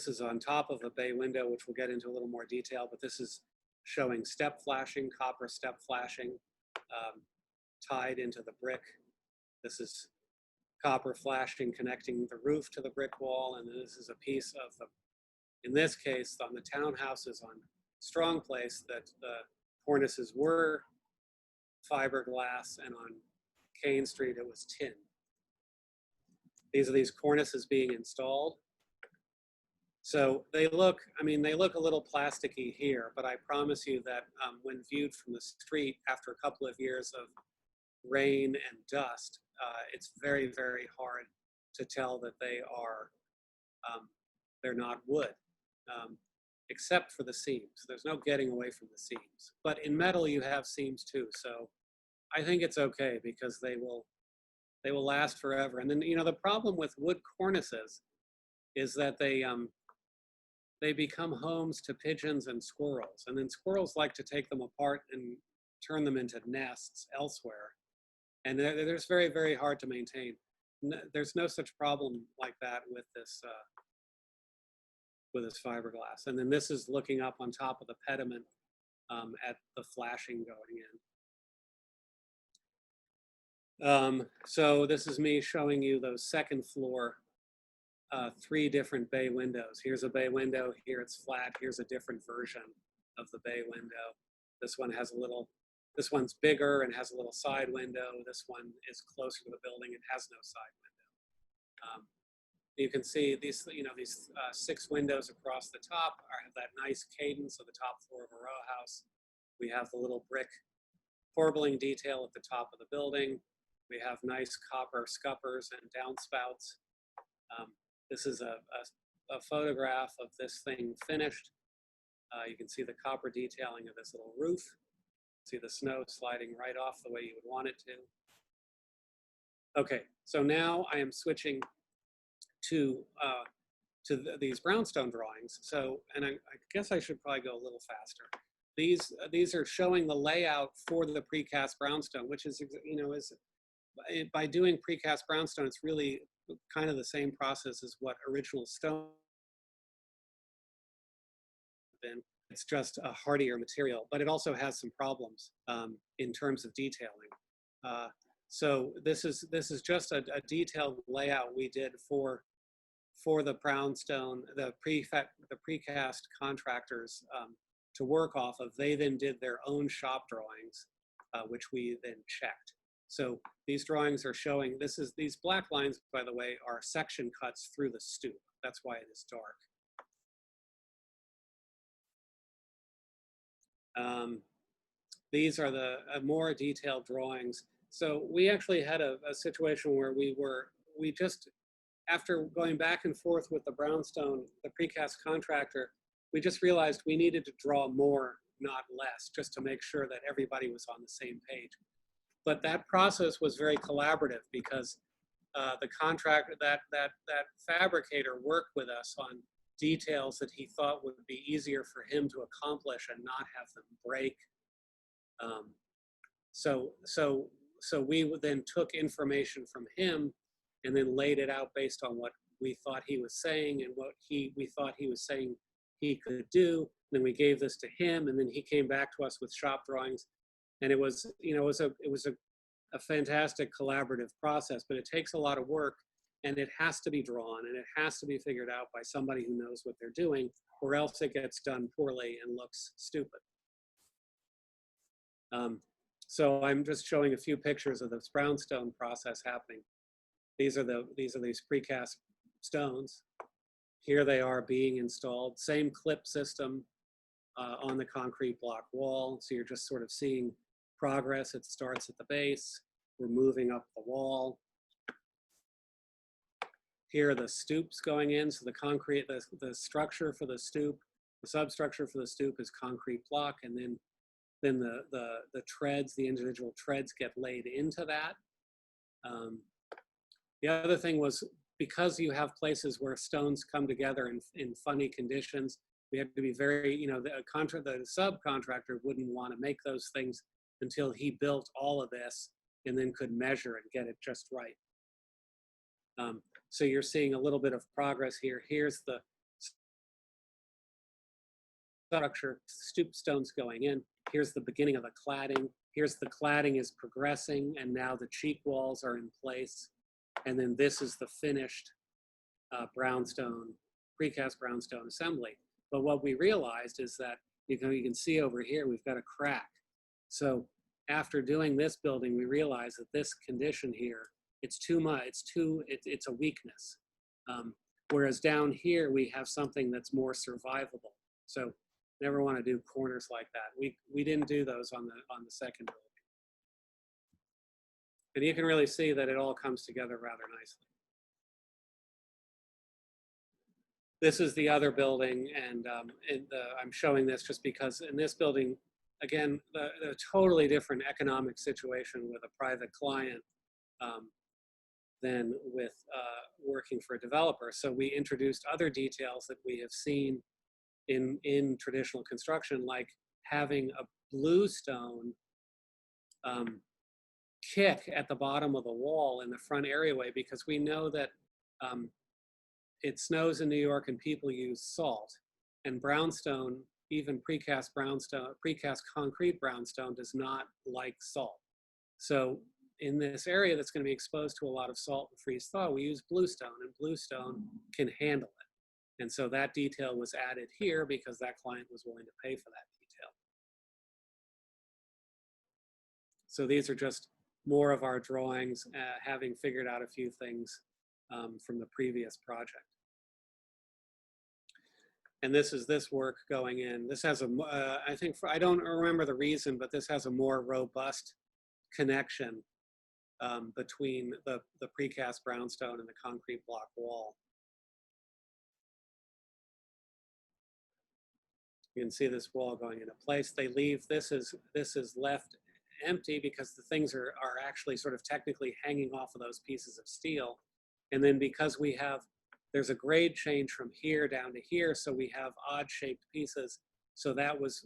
Speaker 1: is on top of a bay window, which we'll get into a little more detail, but this is showing step flashing, copper step flashing tied into the brick. This is copper flashing connecting the roof to the brick wall, and this is a piece of in this case, on the townhouses on Strong Place, that the cornices were fiberglass, and on Kane Street it was tin. These are these cornices being installed. So they look a little plasticky here, but I promise you that when viewed from the street after a couple of years of rain and dust, it's very, very hard to tell that they're not wood, except for the seams. There's no getting away from the seams. But in metal, you have seams too. So I think it's okay because they will last forever. And then, you know, the problem with wood cornices is that they become homes to pigeons and squirrels. And then squirrels like to take them apart and turn them into nests elsewhere. And they're very, very hard to maintain. There's no such problem like that with this fiberglass. And then this is looking up on top of the pediment at the flashing going in. So this is me showing you those second floor 3 different bay windows. Here's a bay window, here it's flat, here's a different version of the bay window. This one has a little, this one's bigger and has a little side window. This one is closer to the building and has no side window. You can see these, you know, these 6 windows across the top have that nice cadence of the top floor of a row house. We have the little brick corbelling detail at the top of the building. We have nice copper scuppers and downspouts. This is a photograph of this thing finished. You can see the copper detailing of this little roof. See the snow sliding right off the way you would want it to. Okay, so now I am switching to these brownstone drawings. So, and I guess I should probably go a little faster. These are showing the layout for the precast brownstone, which is, you know, by doing precast brownstone, it's really kind of the same process as what original stone been. It's just a hardier material, but it also has some problems in terms of detailing. So this is just a detailed layout we did for the brownstone, the precast contractors to work off of. They then did their own shop drawings, which we then checked. So these drawings are showing, these black lines, by the way, are section cuts through the stoop. That's why it is dark. These are the more detailed drawings. So we actually had a situation where we just, after going back and forth with the brownstone, the precast contractor, we just realized we needed to draw more, not less, just to make sure that everybody was on the same page. But that process was very collaborative because the contractor, that fabricator worked with us on details that he thought would be easier for him to accomplish and not have them break. So we then took information from him and then laid it out based on what we thought he was saying and what we thought he was saying he could do. Then we gave this to him, and then he came back to us with shop drawings. And it was, you know, it was a fantastic collaborative process, but it takes a lot of work, and it has to be drawn, and it has to be figured out by somebody who knows what they're doing, or else it gets done poorly and looks stupid. So I'm just showing a few pictures of this brownstone process happening. These are these precast stones. Here they are being installed. Same clip system on the concrete block wall. So you're just sort of seeing progress. It starts at the base. We're moving up the wall. Here are the stoops going in. So the concrete, the structure for the stoop, the substructure for the stoop is concrete block, and then the treads, the individual treads get laid into that. The other thing was, because you have places where stones come together in funny conditions, we had to be very, you know, the subcontractor wouldn't want to make those things until he built all of this and then could measure and get it just right. So you're seeing a little bit of progress here. Here's the structure, stoop stones going in. Here's the beginning of the cladding. Here's the cladding is progressing, and now the cheek walls are in place. And then this is the finished brownstone, precast brownstone assembly. But what we realized is that, you can see over here, we've got a crack. So after doing this building, we realized that this condition here, it's too much, it's a weakness. Whereas down here, we have something that's more survivable. So never want to do corners like that. We didn't do those on the second building. And you can really see that it all comes together rather nicely. This is the other building, and I'm showing this just because in this building, again, the totally different economic situation with a private client than with working for a developer. So we introduced other details that we have seen in traditional construction, like having a bluestone kick at the bottom of the wall in the front areaway, because we know that it snows in New York and people use salt. And brownstone, even precast brownstone, precast concrete brownstone, does not like salt. So in this area that's going to be exposed to a lot of salt and freeze thaw, we use bluestone, and bluestone can handle it. And so that detail was added here because that client was willing to pay for that detail. So these are just more of our drawings, having figured out a few things from the previous project. And this is this work going in. This has a, I think, I don't remember the reason, but this has a more robust connection between the precast brownstone and the concrete block wall. You can see this wall going into place. They leave, this is left empty because the things are actually sort of technically hanging off of those pieces of steel. And then because we have, there's a grade change from here down to here, so we have odd shaped pieces. So that was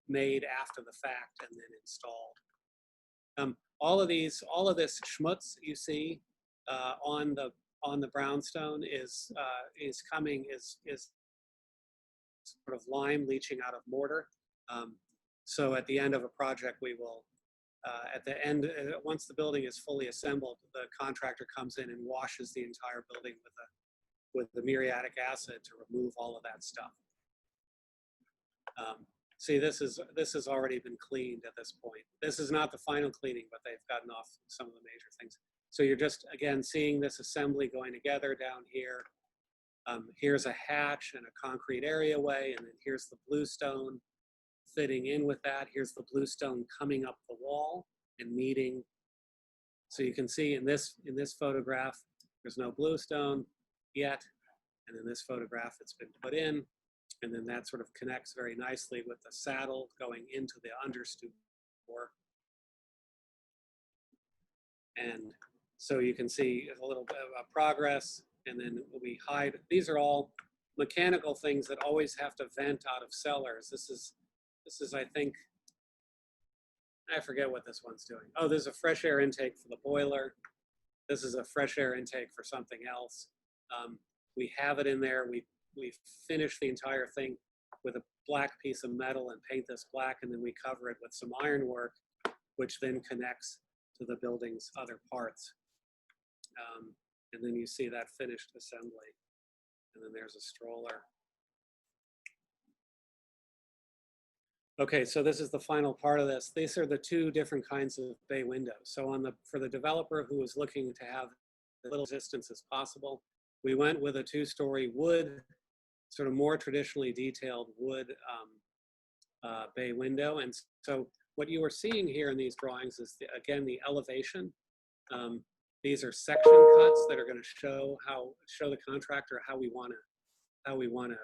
Speaker 1: made after the fact and then installed. All of this schmutz you see on the brownstone is sort of lime leaching out of mortar. So at the end of a project, we will, at the end, once the building is fully assembled, the contractor comes in and washes the entire building with the muriatic acid to remove all of that stuff. See, this has already been cleaned at this point. This is not the final cleaning, but they've gotten off some of the major things. So you're just, again, seeing this assembly going together down here. Here's a hatch and a concrete areaway, and then here's the bluestone fitting in with that. Here's the bluestone coming up the wall and meeting. So you can see in this photograph, there's no bluestone yet. And in this photograph, it's been put in. And then that sort of connects very nicely with the saddle going into the understoop door. And so you can see a little bit of progress. And then we hide. These are all mechanical things that always have to vent out of cellars. This is, I think, I forget what this one's doing. Oh, there's a fresh air intake for the boiler. This is a fresh air intake for something else. We have it in there. We finish the entire thing with a black piece of metal and paint this black, and then we cover it with some ironwork, which then connects to the building's other parts. And then you see that finished assembly. And then there's a stroller. Okay, so this is the final part of this. These are the two different kinds of bay windows. So for the developer who was looking to have as little resistance as possible, we went with a two-story wood, sort of more traditionally detailed wood bay window. And so what you are seeing here in these drawings is, again, the elevation. These are section cuts that are going to show the contractor how we want to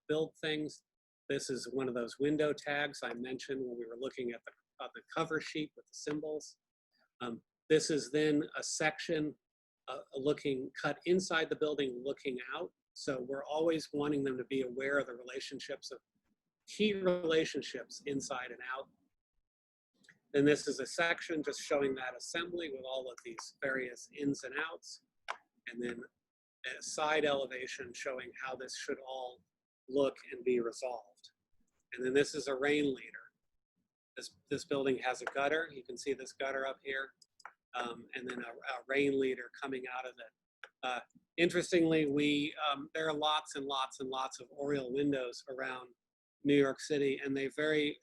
Speaker 1: build things. This is one of those window tags I mentioned when we were looking at the cover sheet with the symbols. This is then a section cut inside the building, looking out. So we're always wanting them to be aware of the relationships, of key relationships inside and out. Then this is a section just showing that assembly with all of these various ins and outs. And then a side elevation showing how this should all look and be resolved. And then this is a rain leader. This building has a gutter. You can see this gutter up here. And then a rain leader coming out of it. Interestingly, there are lots and lots and lots of Oriole windows around New York City, and they very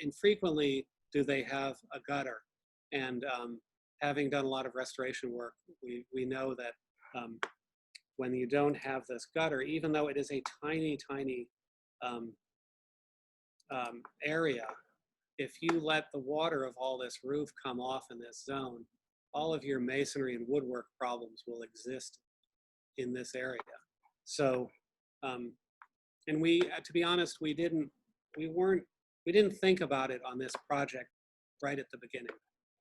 Speaker 1: infrequently do they have a gutter. And having done a lot of restoration work, we know that when you don't have this gutter, even though it is a tiny, tiny area, if you let the water of all this roof come off in this zone, all of your masonry and woodwork problems will exist in this area. So, and to be honest, we weren't we didn't think about it on this project right at the beginning.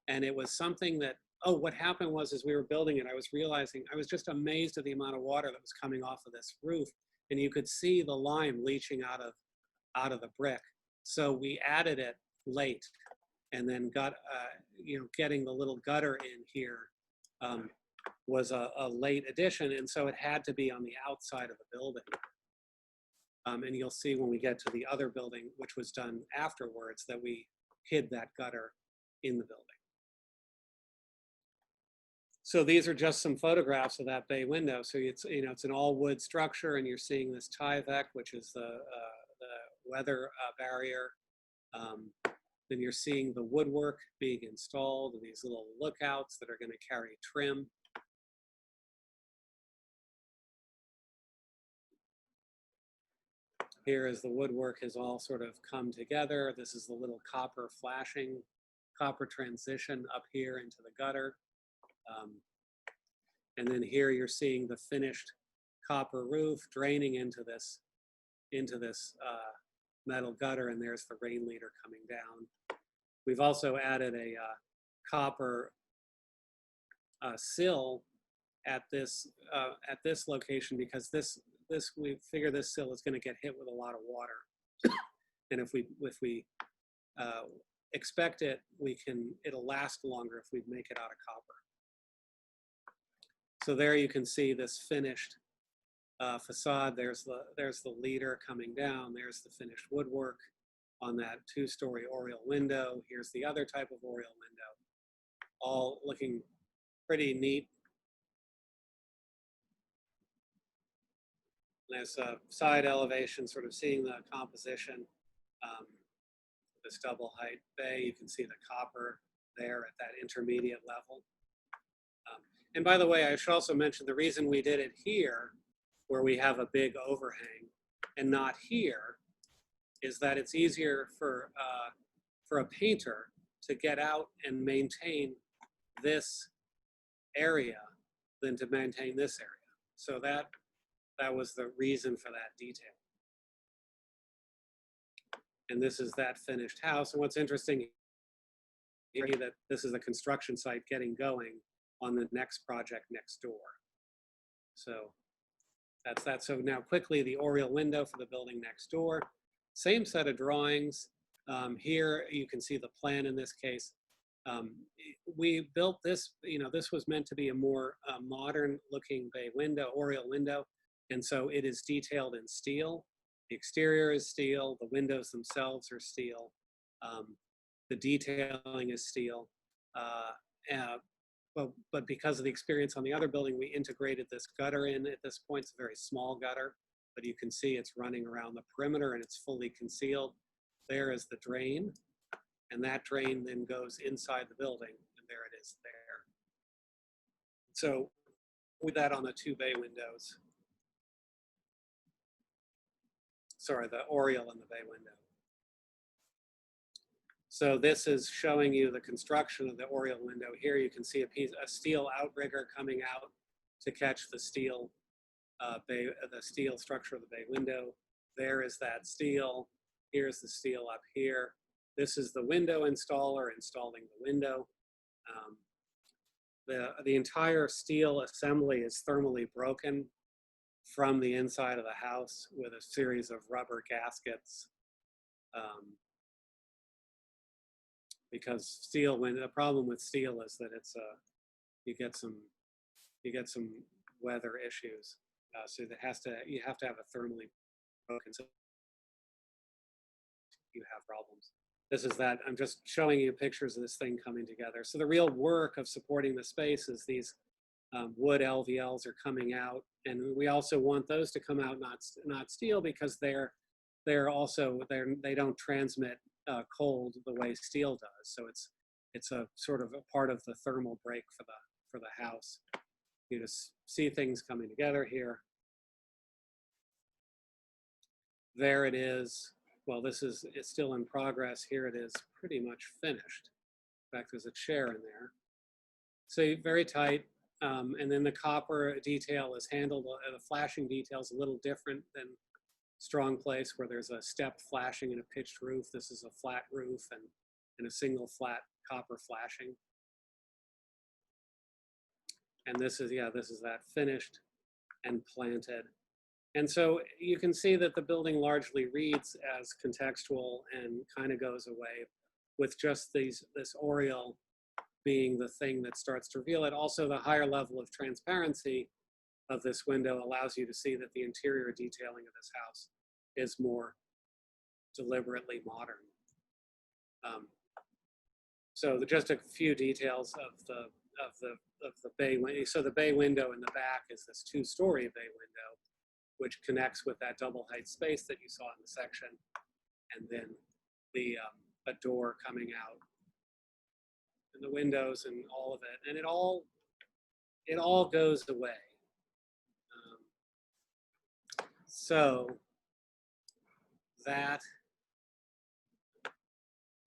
Speaker 1: And it was something that, oh, what happened was as we were building it, I was realizing, I was just amazed at the amount of water that was coming off of this roof. And you could see the lime leaching out of the brick. So we added it late, and then got, getting the little gutter in here was a late addition. And so it had to be on the outside of the building. And you'll see when we get to the other building, which was done afterwards, that we hid that gutter in the building. So these are just some photographs of that bay window. So it's, it's an all wood structure, and you're seeing this Tyvek, which is the weather barrier. Then you're seeing the woodwork being installed, and these little lookouts that are going to carry trim. Here as the woodwork has all sort of come together. This is the little copper flashing, copper transition up here into the gutter. And then here you're seeing the finished copper roof draining into this metal gutter, and there's the rain leader coming down. We've also added a copper sill at this location, because we figure this sill is going to get hit with a lot of water, and if we expect it, it'll last longer if we make it out of copper. So there you can see this finished facade. There's the leader coming down. There's the finished woodwork on that 2-story Oriole window. Here's the other type of Oriole window, all looking pretty neat. There's a side elevation, sort of seeing the composition. This double height bay, you can see the copper there at that intermediate level. And by the way, I should also mention the reason we did it here, where we have a big overhang, and not here, is that it's easier for a painter to get out and maintain this area than to maintain this area. So that was the reason for that detail. And this is that finished house. And what's interesting here is that this is a construction site getting going on the next project next door. So that's that. So now quickly, the Oriole window for the building next door. Same set of drawings. Here you can see the plan in this case. We built this, this was meant to be a more modern looking bay window, Oriole window. And so it is detailed in steel. The exterior is steel. The windows themselves are steel. The detailing is steel. But because of the experience on the other building, we integrated this gutter in at this point. It's a very small gutter, but you can see it's running around the perimeter and it's fully concealed. There is the drain, and that drain then goes inside the building, and there it is there. So with that on the 2 bay windows, sorry, the Oriole and the bay window. So this is showing you the construction of the Oriole window. Here you can see a steel outrigger coming out to catch the steel structure of the bay window. There is that steel. Here's the steel up here. This is the window installer installing the window. The entire steel assembly is thermally broken from the inside of the house with a series of rubber gaskets. Because steel, the problem with steel is that it's you get some weather issues, so you have to have a thermally broken, so you have problems. This is that. I'm just showing you pictures of this thing coming together. So the real work of supporting the space is these wood LVLs are coming out, and we also want those to come out not steel, because they don't transmit cold the way steel does. So it's a sort of a part of the thermal break for the house. You just see things coming together here. There it is. Well, it's still in progress. Here it is pretty much finished. In fact, there's a chair in there. So very tight. And then the copper detail is handled, the flashing detail is a little different strong place where there's a step flashing and a pitched roof. This is a flat roof and a single flat copper flashing. And this is, yeah, this is that finished and planted. And so you can see that the building largely reads as contextual and kind of goes away with just this Oriole being the thing that starts to reveal it. Also, the higher level of transparency of this window allows you to see that the interior detailing of this house is more deliberately modern. So just a few details of the bay window. So the bay window in the back is this 2-story bay window, which connects with that double height space that you saw in the section, and then a door coming out, and the windows and all of it, and it all goes away. So that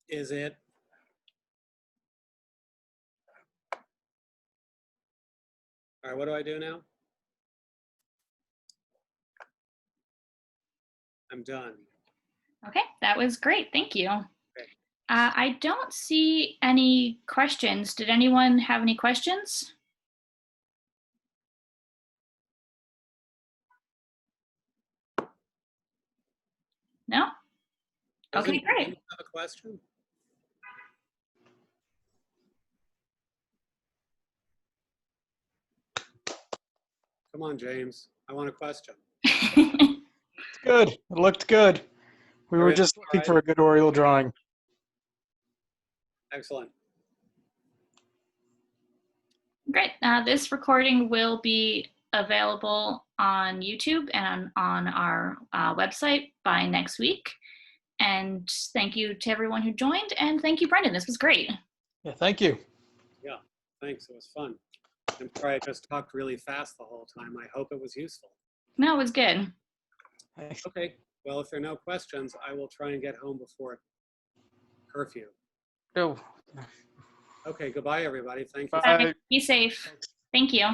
Speaker 1: is it. All right, what do I do now? I'm done.
Speaker 2: Okay, that was great. Thank you.
Speaker 1: Okay.
Speaker 2: I don't see any questions. Did anyone have any questions? No? Okay, great.
Speaker 1: You have a question? Come on, James. I want a question.
Speaker 3: Good. It looked good. We were just looking for a good Oriole drawing.
Speaker 1: Excellent.
Speaker 2: Great. This recording will be available on YouTube and on our website by next week. And thank you to everyone who joined. And thank you, Brendan. This was great.
Speaker 3: Yeah, thank you.
Speaker 1: Yeah, thanks. It was fun. I'm sorry I just talked really fast the whole time. I hope it was useful.
Speaker 2: No, it was good.
Speaker 3: Thanks.
Speaker 1: Okay. Well, if there are no questions, I will try and get home before curfew.
Speaker 3: Oh.
Speaker 1: Okay, goodbye, everybody. Thank you.
Speaker 3: Bye.
Speaker 2: Be safe. Thank you.